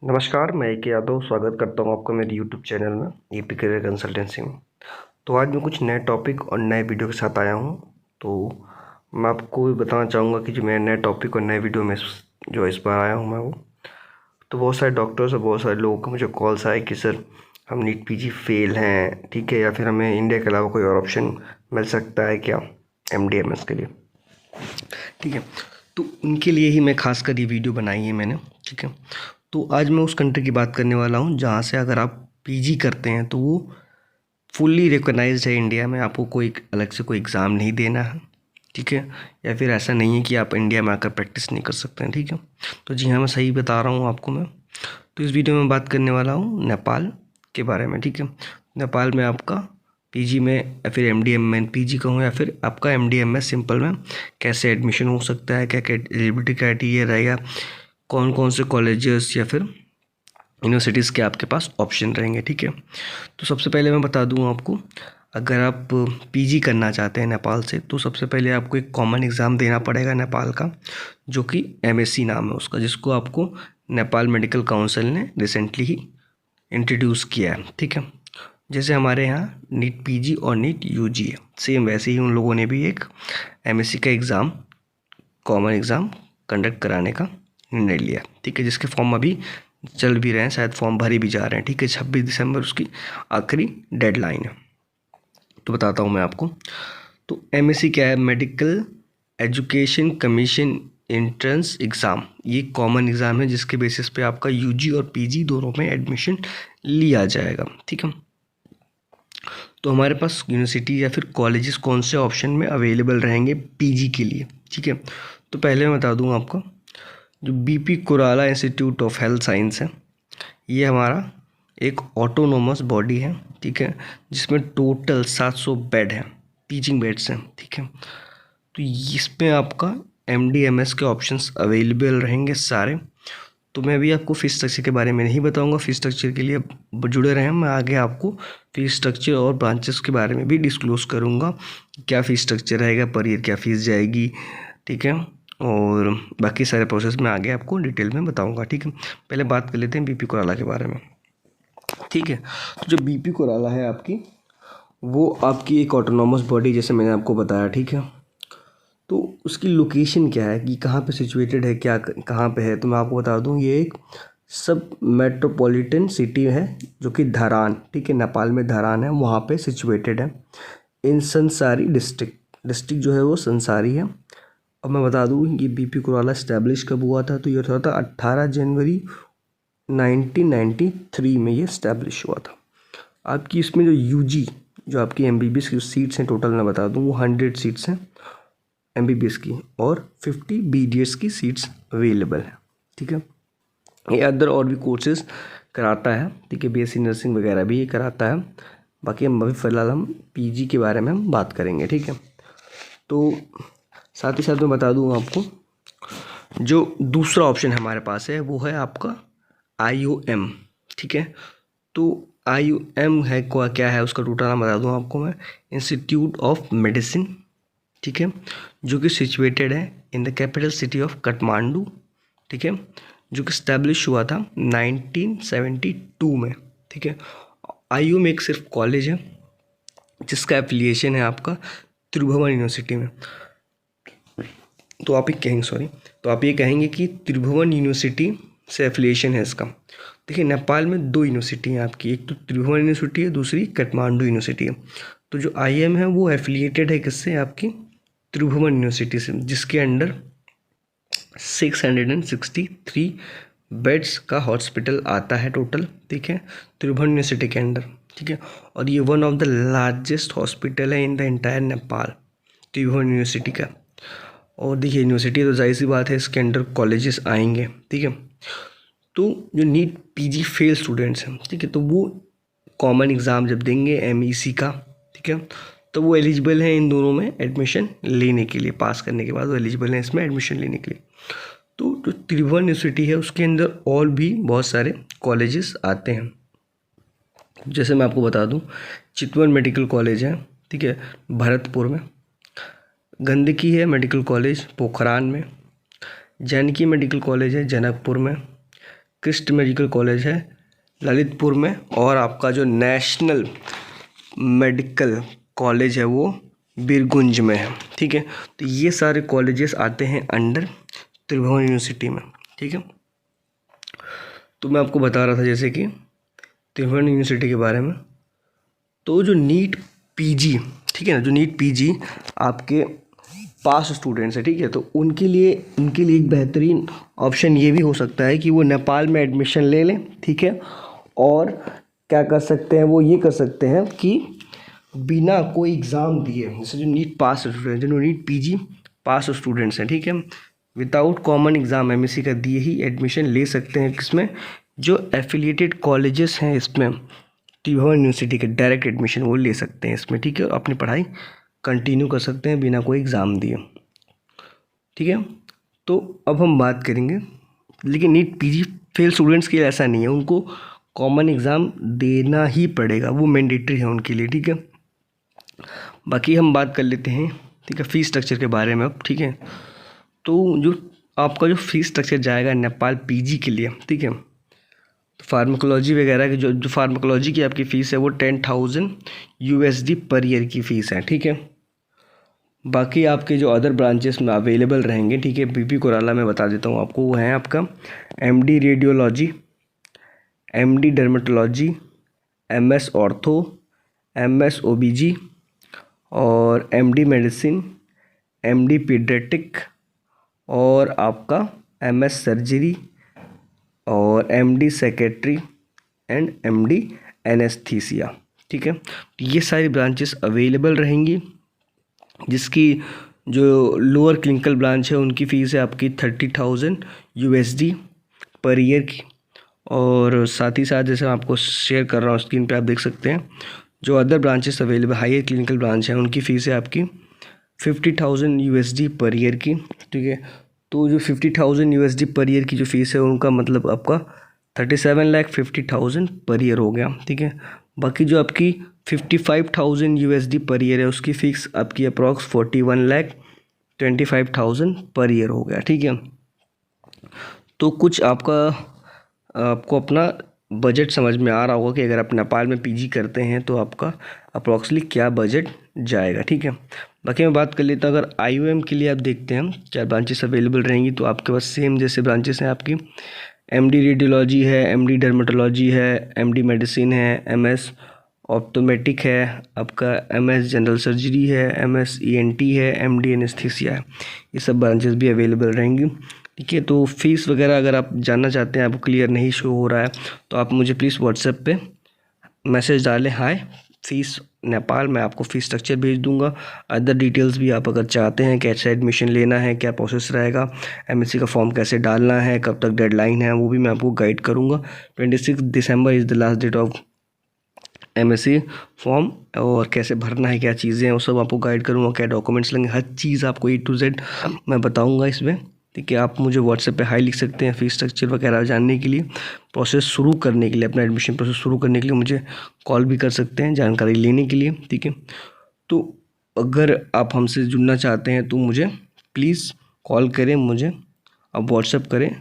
नमस्कार, मैं ए के यादव स्वागत करता हूँ आपका मेरे यूट्यूब चैनल में ईपी करियर कंसल्टेंसी में। तो आज मैं कुछ नए टॉपिक और नए वीडियो के साथ आया हूँ। तो मैं आपको भी बताना चाहूँगा कि जो मैं नए टॉपिक और नए वीडियो में जो इस बार आया हूँ मैं वो, तो बहुत सारे डॉक्टर्स और बहुत सारे लोगों के मुझे कॉल्स आए कि सर हम नीट पीजी फेल हैं, ठीक है, या फिर हमें इंडिया के अलावा कोई और ऑप्शन मिल सकता है क्या एमडीएमएस के लिए, ठीक है। तो उनके लिए ही मैं खासकर ये वीडियो बनाई है मैंने, ठीक है। तो आज मैं उस कंट्री की बात करने वाला हूँ जहाँ से अगर आप पीजी करते हैं तो वो फुल्ली रिकॉग्नाइज्ड है इंडिया में, आपको कोई अलग से कोई एग्ज़ाम नहीं देना है, ठीक है। या फिर ऐसा नहीं है कि आप इंडिया में आकर प्रैक्टिस नहीं कर सकते हैं, ठीक है। तो जी हाँ, मैं सही बता रहा हूँ आपको मैं। तो इस वीडियो में बात करने वाला हूँ नेपाल के बारे में, ठीक है। नेपाल में आपका पीजी में या फिर एमडीएम में पीजी कहूँ या फिर आपका एमडीएम में सिंपल में कैसे एडमिशन हो सकता है, क्या क्या एलिजिबिलिटी क्राइटेरिया रहेगा, कौन कौन से कॉलेजेस या फिर यूनिवर्सिटीज़ के आपके पास ऑप्शन रहेंगे, ठीक है। तो सबसे पहले मैं बता दूं आपको, अगर आप पीजी करना चाहते हैं नेपाल से तो सबसे पहले आपको एक कॉमन एग्ज़ाम देना पड़ेगा नेपाल का, जो कि एमएससी नाम है उसका, जिसको आपको नेपाल मेडिकल काउंसिल ने रिसेंटली ही इंट्रोड्यूस किया है, ठीक है। जैसे हमारे यहाँ नीट पीजी और नीट यूजी है, सेम वैसे ही उन लोगों ने भी एक एमएससी का एग्ज़ाम, कॉमन एग्ज़ाम कंडक्ट कराने का निर्णय लिया, ठीक है। जिसके फॉर्म अभी चल भी रहे हैं, शायद फॉर्म भरे भी जा रहे हैं, ठीक है। 26 दिसंबर उसकी आखिरी डेडलाइन है। तो बताता हूँ मैं आपको, तो एमएससी क्या है, medical education commission entrance exam. ये कॉमन एग्ज़ाम है जिसके बेसिस पे आपका यूजी और पीजी दोनों में एडमिशन लिया जाएगा, ठीक है। तो हमारे पास यूनिवर्सिटी या फिर कॉलेजेस कौन से ऑप्शन में अवेलेबल रहेंगे पीजी के लिए, ठीक है। तो पहले मैं बता दूँ आपको, जो BP Koirala institute of health science है, ये हमारा एक ऑटोनोमस बॉडी है, ठीक है, जिसमें टोटल 700 बेड हैं, टीचिंग बेड्स हैं, ठीक है। तो इसमें आपका एमडीएमएस के ऑप्शंस अवेलेबल रहेंगे सारे। तो मैं अभी आपको फ़ीस स्ट्रक्चर के बारे में नहीं बताऊंगा, फ़ीस स्ट्रक्चर के लिए जुड़े रहें, मैं आगे आपको फ़ीस स्ट्रक्चर और ब्रांचेस के बारे में भी डिस्क्लोज़ करूंगा, क्या फ़ीस स्ट्रक्चर रहेगा, पर ईयर क्या फ़ीस जाएगी, ठीक है। और बाकी सारे प्रोसेस मैं आगे आपको डिटेल में बताऊंगा, ठीक है। पहले बात कर लेते हैं बीपी कोराला के बारे में, ठीक है। तो जो बीपी कोराला है आपकी, वो आपकी एक ऑटोनॉमस बॉडी, जैसे मैंने आपको बताया, ठीक है। तो उसकी लोकेशन क्या है कि कहाँ पे सिचुएटेड है, क्या कहाँ पे है, तो मैं आपको बता दूँ, ये एक सब मेट्रोपॉलिटन सिटी है जो कि धरान, ठीक है, नेपाल में धरान है, वहाँ पे सिचुएटेड है इन संसारी डिस्ट्रिक्ट जो है वो संसारी है। अब मैं बता दूँ ये बीपी कोराला इस्टेब्लिश कब हुआ था, तो ये हुआ था 18 जनवरी 1993 में ये इस्टेब्लिश हुआ था। आपकी इसमें जो यूजी, जो आपकी एमबीबीएस की सीट्स हैं टोटल मैं बता दूँ, वो 100 सीट्स हैं एमबीबीएस की, और 50 बीडीएस की सीट्स अवेलेबल हैं, ठीक है। ये अदर और भी कोर्सेज कराता है, ठीक है, बीएससी नर्सिंग वगैरह भी ये कराता है। बाकी हम अभी फ़िलहाल हम पीजी के बारे में हम बात करेंगे, ठीक है। तो साथ ही साथ मैं बता दूँ आपको, जो दूसरा ऑप्शन हमारे पास है वो है आपका IOM, ठीक है। तो IOM है क्या है, उसका टोटल नाम बता दूँ आपको मैं, इंस्टीट्यूट ऑफ मेडिसिन, ठीक है, जो कि सिचुएटेड है in the capital city of Kathmandu, ठीक है, जो कि स्टैब्लिश हुआ था 1972 में, ठीक है। IOM एक सिर्फ कॉलेज है जिसका एफिलिएशन है आपका त्रिभुवन यूनिवर्सिटी में। तो आप ये कहेंगे कि त्रिभुवन यूनिवर्सिटी से एफिलिएशन है इसका। देखिए, नेपाल में दो यूनिवर्सिटी हैं आपकी, एक तो त्रिभुवन यूनिवर्सिटी है, दूसरी काठमांडू यूनिवर्सिटी है। तो जो IOM है वो एफिलिएटेड है किससे, आपकी त्रिभुवन यूनिवर्सिटी से, जिसके अंडर 663 बेड्स का हॉस्पिटल आता है टोटल, ठीक है, त्रिभुवन यूनिवर्सिटी के अंडर, ठीक है। और ये one of the largest hospital है in the entire Nepal, Tribhuvan university का। और देखिए, यूनिवर्सिटी तो जाहिर सी बात है इसके अंडर कॉलेजेस आएंगे, ठीक है। तो जो नीट पीजी फेल स्टूडेंट्स हैं, ठीक है, तो वो कॉमन एग्ज़ाम जब देंगे एमईसी का, ठीक है, तो वो एलिजिबल हैं इन दोनों में एडमिशन लेने के लिए, पास करने के बाद वो एलिजिबल हैं इसमें एडमिशन लेने के लिए। तो जो त्रिभुवन यूनिवर्सिटी है उसके अंदर और भी बहुत सारे कॉलेजेस आते हैं, जैसे मैं आपको बता दूं, चितवन मेडिकल कॉलेज है, ठीक है, भरतपुर में। गंडकी है मेडिकल कॉलेज पोखरान में। जानकी मेडिकल कॉलेज है जनकपुर में। कृष्ण मेडिकल कॉलेज है ललितपुर में, और आपका जो नेशनल मेडिकल कॉलेज है वो बीरगंज में है। ठीक है, तो ये सारे कॉलेजेस आते हैं अंडर त्रिभुवन यूनिवर्सिटी में। ठीक है, तो मैं आपको बता रहा था जैसे कि त्रिभुवन यूनिवर्सिटी के बारे में। तो जो नीट पीजी, ठीक है ना, जो नीट पीजी आपके पास स्टूडेंट्स है, ठीक है, तो उनके लिए एक बेहतरीन ऑप्शन ये भी हो सकता है कि वो नेपाल में एडमिशन ले लें। ठीक है, और क्या कर सकते हैं, वो ये कर सकते हैं कि बिना कोई एग्ज़ाम दिए, जैसे जो नीट पास स्टूडेंट, जो नीट पीजी पास स्टूडेंट्स हैं, ठीक है, विदाउट कॉमन एग्ज़ाम एमएससी का दिए ही एडमिशन ले सकते हैं। किसमें, जो एफिलिएटेड कॉलेजेस हैं इसमें त्रिभुवन यूनिवर्सिटी के डायरेक्ट एडमिशन वो ले सकते हैं इसमें। ठीक है, अपनी पढ़ाई कंटिन्यू कर सकते हैं बिना कोई एग्ज़ाम दिए। ठीक है, तो अब हम बात करेंगे, लेकिन नीट पीजी फेल स्टूडेंट्स के लिए ऐसा नहीं है, उनको कॉमन एग्ज़ाम देना ही पड़ेगा, वो मैंडेटरी है उनके लिए। ठीक है, बाकी हम बात कर लेते हैं, ठीक है, फ़ीस स्ट्रक्चर के बारे में अब। ठीक है, तो जो आपका जो फ़ीस स्ट्रक्चर जाएगा नेपाल पीजी के लिए, ठीक है, तो फार्माकोलॉजी वगैरह की जो फार्माकोलॉजी की आपकी फ़ीस है वो 10,000 USD पर ईयर की फ़ीस है। ठीक है, बाकी आपके जो अदर ब्रांचेस में अवेलेबल रहेंगे, ठीक है, बीपी कोराला में बता देता हूँ आपको, वो है आपका MD radiology, MD dermatology, MS ortho, MS OBG और MD मेडिसिन, MD पीडियाट्रिक और आपका MS सर्जरी और MD secretary and MD anaesthesia. ठीक है, तो ये सारी ब्रांचेस अवेलेबल रहेंगी, जिसकी जो लोअर क्लिनिकल ब्रांच है उनकी फ़ीस है आपकी 30,000 USD पर ईयर की। और साथ ही साथ जैसे मैं आपको शेयर कर रहा हूँ स्क्रीन पे, आप देख सकते हैं जो other branches available higher clinical branch है उनकी फ़ीस है आपकी 50,000 USD पर ईयर की। ठीक है, तो जो 50,000 USD पर ईयर की जो फ़ीस है उनका मतलब आपका 37,50,000 पर ईयर हो गया। ठीक है, बाकी जो आपकी 55,000 USD पर ईयर है उसकी फ़ीस आपकी अप्रॉक्स 41,25,000 पर ईयर हो गया। ठीक है, तो कुछ आपको अपना बजट समझ में आ रहा होगा कि अगर आप नेपाल में पीजी करते हैं तो आपका अप्रॉक्सली क्या बजट जाएगा। ठीक है, बाकी मैं बात कर लेता हूँ, अगर IOM के लिए आप देखते हैं क्या ब्रांचेस अवेलेबल रहेंगी, तो आपके पास सेम जैसे ब्रांचेस हैं आपकी MD रेडियोलॉजी है, MD डर्मेटोलॉजी है, MD मेडिसिन है, MS ऑप्टोमेटिक है, आपका MS जनरल सर्जरी है, MS ENT है, MD एनेस्थीसिया है, ये सब ब्रांचेस भी अवेलेबल रहेंगी। ठीक है, तो फीस वगैरह अगर आप जानना चाहते हैं, आपको क्लियर नहीं शो हो रहा है, तो आप मुझे प्लीज़ व्हाट्सएप पे मैसेज डालें, हाय फ़ीस नेपाल, मैं आपको फ़ीस स्ट्रक्चर भेज दूंगा। अदर डिटेल्स भी आप अगर चाहते हैं, कैसे एडमिशन लेना है, क्या प्रोसेस रहेगा, MSc का फॉर्म कैसे डालना है, कब तक डेडलाइन है, वो भी मैं आपको गाइड करूँगा। 26 December is the last date of MSc form, और कैसे भरना है, क्या चीज़ें हैं, वो सब आपको गाइड करूँगा, क्या डॉक्यूमेंट्स लगेंगे, हर चीज़ आपको A to Z मैं बताऊँगा इसमें। ठीक है, आप मुझे व्हाट्सएप पे हाई लिख सकते हैं फ़ीस स्ट्रक्चर वगैरह जानने के लिए, प्रोसेस शुरू करने के लिए, अपना एडमिशन प्रोसेस शुरू करने के लिए मुझे कॉल भी कर सकते हैं जानकारी लेने के लिए। ठीक है, तो अगर आप हमसे जुड़ना चाहते हैं तो मुझे प्लीज़ कॉल करें, मुझे आप व्हाट्सएप करें।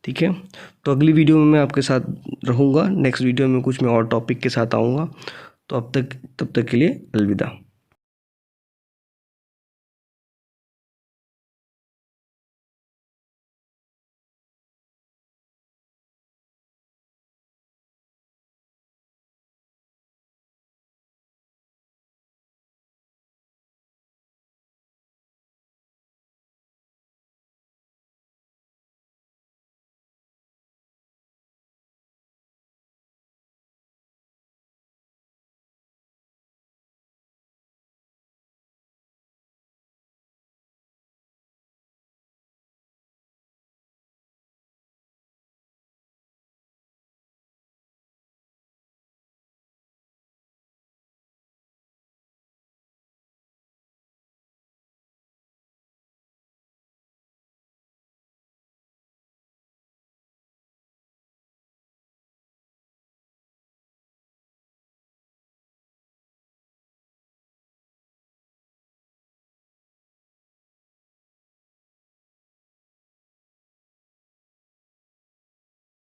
ठीक है, तो अगली वीडियो में मैं आपके साथ रहूँगा, नेक्स्ट वीडियो में कुछ मैं और टॉपिक के साथ आऊँगा। तो तब तक के लिए अलविदा।